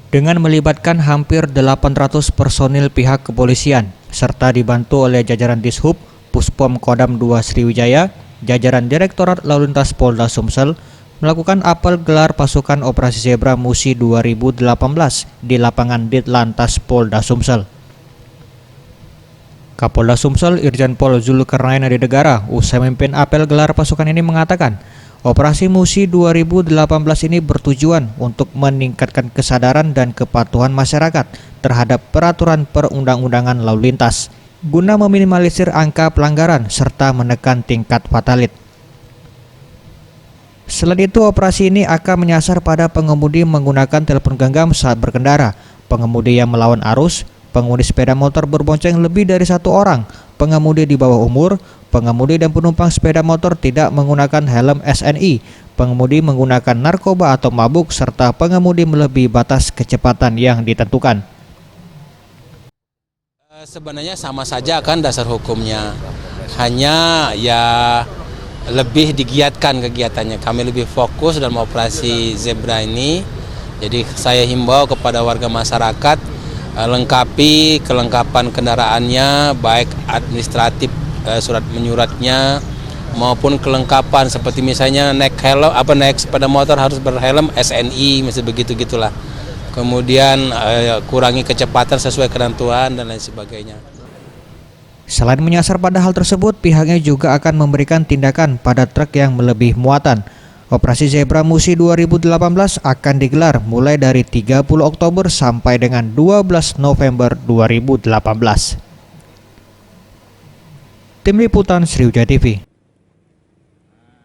dengan melibatkan hampir 800 personil pihak kepolisian serta dibantu oleh jajaran Dishub, Puspom Kodam 2 Sriwijaya, jajaran Direktorat Lalu Lintas Polda Sumsel melakukan apel gelar pasukan Operasi Zebra Musi 2018 di lapangan Ditlantas Polda Sumsel. Kapolda Sumsel Irjen Pol Zulkarnain Adinegara usai memimpin apel gelar pasukan ini mengatakan, Operasi Musi 2018 ini bertujuan untuk meningkatkan kesadaran dan kepatuhan masyarakat terhadap peraturan perundang-undangan lalu lintas, guna meminimalisir angka pelanggaran serta menekan tingkat fatalit. Selain itu, operasi ini akan menyasar pada pengemudi menggunakan telepon genggam saat berkendara, pengemudi yang melawan arus, pengemudi sepeda motor berbonceng lebih dari satu orang, pengemudi di bawah umur, pengemudi dan penumpang sepeda motor tidak menggunakan helm SNI, pengemudi menggunakan narkoba atau mabuk, serta pengemudi melebihi batas kecepatan yang ditentukan. Sebenarnya sama saja kan dasar hukumnya, hanya ya lebih digiatkan kegiatannya. Kami lebih fokus dalam operasi Zebra ini. Jadi saya himbau kepada warga masyarakat lengkapi kelengkapan kendaraannya, baik administratif surat menyuratnya maupun kelengkapan seperti misalnya naik sepeda motor harus berhelm SNI, masih begitu-gitulah. Kemudian kurangi kecepatan sesuai ketentuan dan lain sebagainya. Selain menyasar pada hal tersebut, pihaknya juga akan memberikan tindakan pada truk yang melebihi muatan. Operasi Zebra Musi 2018 akan digelar mulai dari 30 Oktober sampai dengan 12 November 2018. Tim Liputan Sriwijaya TV.